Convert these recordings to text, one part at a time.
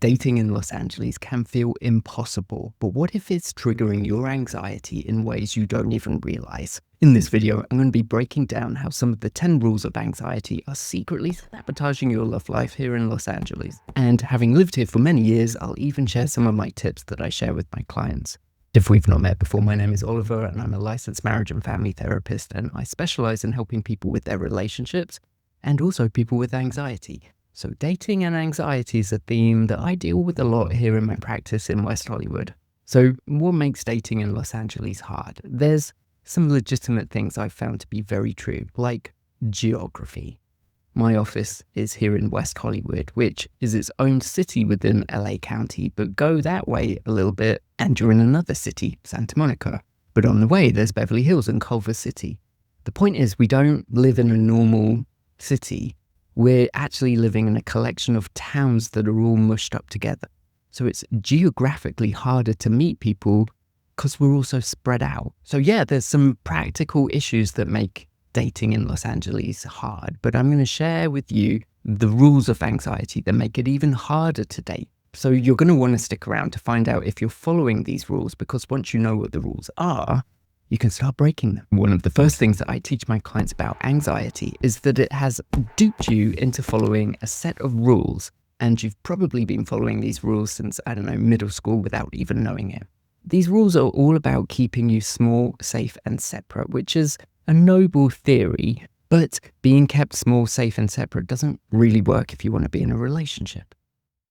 Dating in Los Angeles can feel impossible, but what if it's triggering your anxiety in ways you don't even realize? In this video, I'm going to be breaking down how some of the 10 rules of anxiety are secretly sabotaging your love life here in Los Angeles. And having lived here for many years, I'll even share some of my tips that I share with my clients. If we've not met before, my name is Oliver and I'm a licensed marriage and family therapist, and I specialize in helping people with their relationships and also people with anxiety. So dating and anxiety is a theme that I deal with a lot here in my practice in West Hollywood. So what makes dating in Los Angeles hard? There's some legitimate things I've found to be very true, like geography. My office is here in West Hollywood, which is its own city within LA County, but go that way a little bit and you're in another city, Santa Monica. But on the way, there's Beverly Hills and Culver City. The point is, we don't live in a normal city. We're actually living in a collection of towns that are all mushed up together. So it's geographically harder to meet people because we're also spread out. So yeah, there's some practical issues that make dating in Los Angeles hard, but I'm going to share with you the rules of anxiety that make it even harder to date. So you're going to want to stick around to find out if you're following these rules, because once you know what the rules are, you can start breaking them. One of the first things that I teach my clients about anxiety is that it has duped you into following a set of rules, and you've probably been following these rules since, I don't know, middle school without even knowing it. These rules are all about keeping you small, safe, and separate, which is a noble theory, but being kept small, safe, and separate doesn't really work if you want to be in a relationship.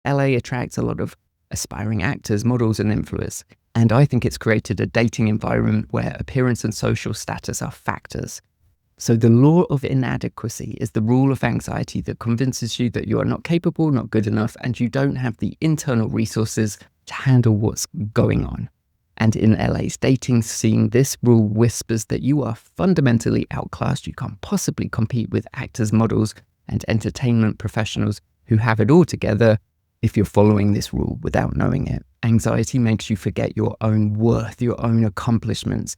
LA attracts a lot of aspiring actors, models, and influencers. And I think it's created a dating environment where appearance and social status are factors. So the law of inadequacy is the rule of anxiety that convinces you that you are not capable, not good enough, and you don't have the internal resources to handle what's going on. And in LA's dating scene, this rule whispers that you are fundamentally outclassed. You can't possibly compete with actors, models, and entertainment professionals who have it all together if you're following this rule without knowing it. Anxiety makes you forget your own worth, your own accomplishments.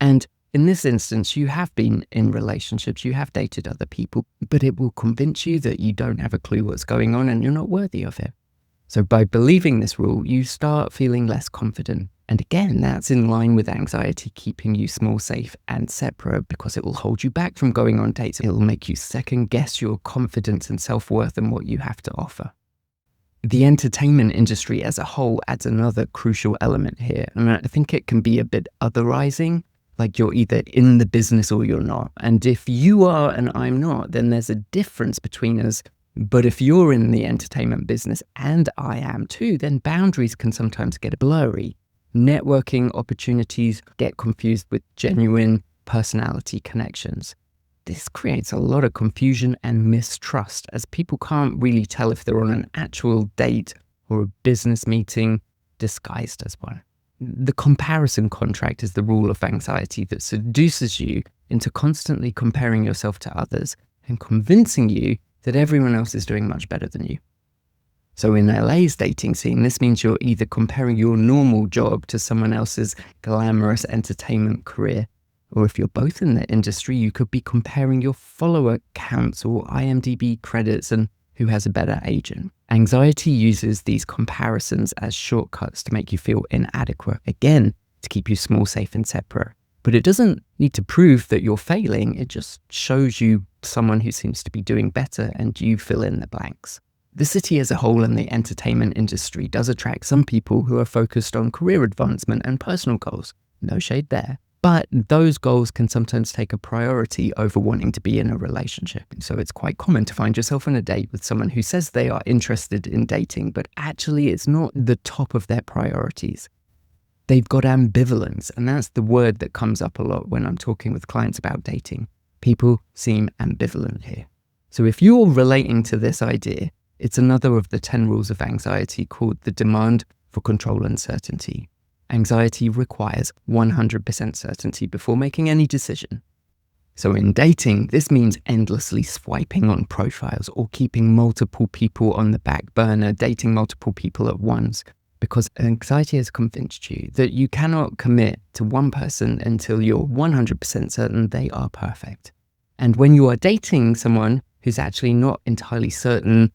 And in this instance, you have been in relationships, you have dated other people, but it will convince you that you don't have a clue what's going on and you're not worthy of it. So by believing this rule, you start feeling less confident. And again, that's in line with anxiety keeping you small, safe, and separate, because it will hold you back from going on dates. It will make you second guess your confidence and self-worth and what you have to offer. The entertainment industry as a whole adds another crucial element here. I mean, I think it can be a bit otherizing, like you're either in the business or you're not. And if you are and I'm not, then there's a difference between us. But if you're in the entertainment business and I am too, then boundaries can sometimes get blurry. Networking opportunities get confused with genuine personality connections. This creates a lot of confusion and mistrust, as people can't really tell if they're on an actual date or a business meeting disguised as one. The comparison contract is the rule of anxiety that seduces you into constantly comparing yourself to others and convincing you that everyone else is doing much better than you. So in LA's dating scene, this means you're either comparing your normal job to someone else's glamorous entertainment career, or if you're both in the industry, you could be comparing your follower counts or IMDb credits and who has a better agent. Anxiety uses these comparisons as shortcuts to make you feel inadequate, again, to keep you small, safe, and separate. But it doesn't need to prove that you're failing. It just shows you someone who seems to be doing better and you fill in the blanks. The city as a whole and the entertainment industry does attract some people who are focused on career advancement and personal goals. No shade there. But those goals can sometimes take a priority over wanting to be in a relationship. So it's quite common to find yourself on a date with someone who says they are interested in dating, but actually it's not the top of their priorities. They've got ambivalence, and that's the word that comes up a lot when I'm talking with clients about dating. People seem ambivalent here. So if you're relating to this idea, it's another of the 10 rules of anxiety called the demand for control and certainty. Anxiety requires 100% certainty before making any decision. So in dating, this means endlessly swiping on profiles or keeping multiple people on the back burner, dating multiple people at once, because anxiety has convinced you that you cannot commit to one person until you're 100% certain they are perfect. And when you are dating someone who's actually not entirely certain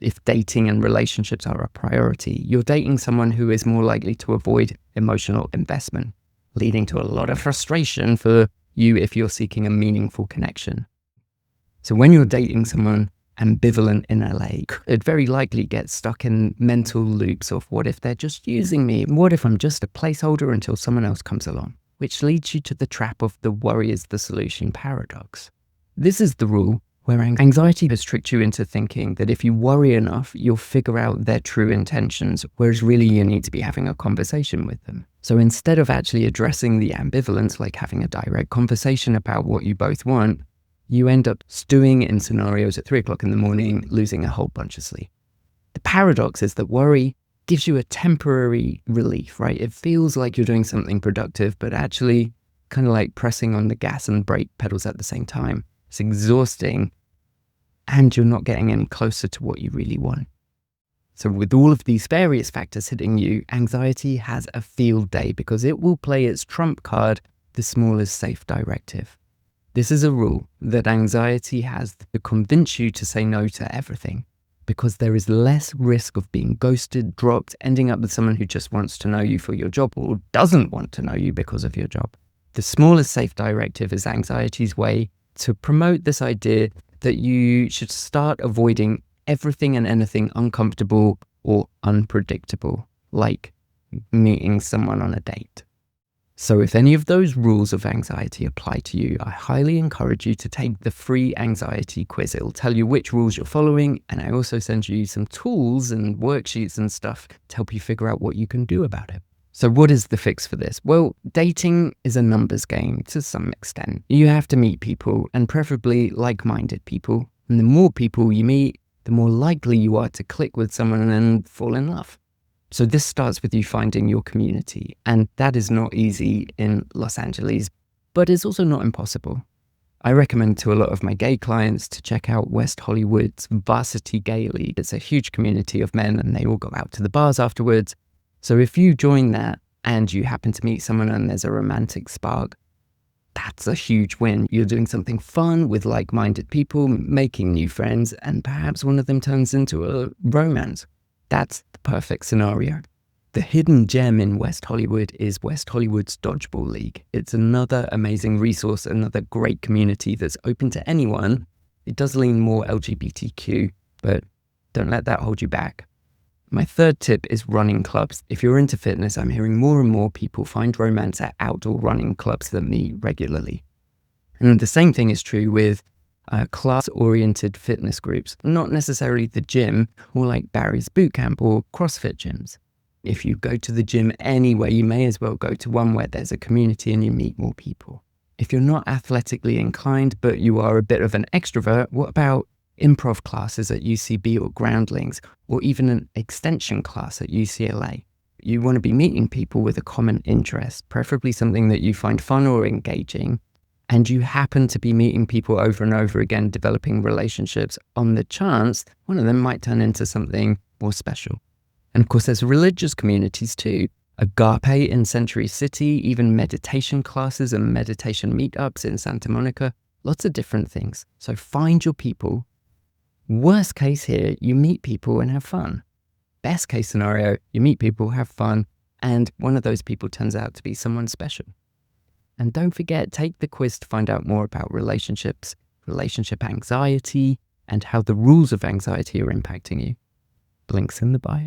if dating and relationships are a priority, you're dating someone who is more likely to avoid emotional investment, leading to a lot of frustration for you if you're seeking a meaningful connection. So when you're dating someone ambivalent in LA, it very likely gets stuck in mental loops of what if they're just using me? What if I'm just a placeholder until someone else comes along? Which leads you to the trap of the worry is the solution paradox. This is the rule where anxiety has tricked you into thinking that if you worry enough, you'll figure out their true intentions, whereas really you need to be having a conversation with them. So instead of actually addressing the ambivalence, like having a direct conversation about what you both want, you end up stewing in scenarios at 3 o'clock in the morning, losing a whole bunch of sleep. The paradox is that worry gives you a temporary relief, right? It feels like you're doing something productive, but actually kind of like pressing on the gas and brake pedals at the same time. It's exhausting, and you're not getting any closer to what you really want. So with all of these various factors hitting you, anxiety has a field day because it will play its trump card, the Small-is-Safe Directive. This is a rule that anxiety has to convince you to say no to everything because there is less risk of being ghosted, dropped, ending up with someone who just wants to know you for your job or doesn't want to know you because of your job. The Small-is-Safe Directive is anxiety's way to promote this idea that you should start avoiding everything and anything uncomfortable or unpredictable, like meeting someone on a date. So if any of those rules of anxiety apply to you, I highly encourage you to take the free anxiety quiz. It'll tell you which rules you're following, and I also send you some tools and worksheets and stuff to help you figure out what you can do about it. So what is the fix for this? Well, dating is a numbers game to some extent. You have to meet people, and preferably like-minded people. And the more people you meet, the more likely you are to click with someone and fall in love. So this starts with you finding your community, and that is not easy in Los Angeles, but it's also not impossible. I recommend to a lot of my gay clients to check out West Hollywood's Varsity Gay League. It's a huge community of men, and they all go out to the bars afterwards. So if you join that and you happen to meet someone and there's a romantic spark, that's a huge win. You're doing something fun with like-minded people, making new friends, and perhaps one of them turns into a romance. That's the perfect scenario. The hidden gem in West Hollywood is West Hollywood's Dodgeball League. It's another amazing resource, another great community that's open to anyone. It does lean more LGBTQ, but don't let that hold you back. My third tip is running clubs. If you're into fitness, I'm hearing more and more people find romance at outdoor running clubs that meet regularly. And the same thing is true with class-oriented fitness groups, not necessarily the gym, more like Barry's Bootcamp or CrossFit gyms. If you go to the gym anyway, you may as well go to one where there's a community and you meet more people. If you're not athletically inclined, but you are a bit of an extrovert, what about improv classes at UCB or Groundlings, or even an extension class at UCLA? You want to be meeting people with a common interest, preferably something that you find fun or engaging, and you happen to be meeting people over and over again, developing relationships on the chance one of them might turn into something more special. And of course, there's religious communities too. Agape in Century City, even meditation classes and meditation meetups in Santa Monica, lots of different things. So find your people. Worst case here, you meet people and have fun. Best case scenario, you meet people, have fun, and one of those people turns out to be someone special. And don't forget, take the quiz to find out more about relationships, relationship anxiety, and how the rules of anxiety are impacting you. Links in the bio.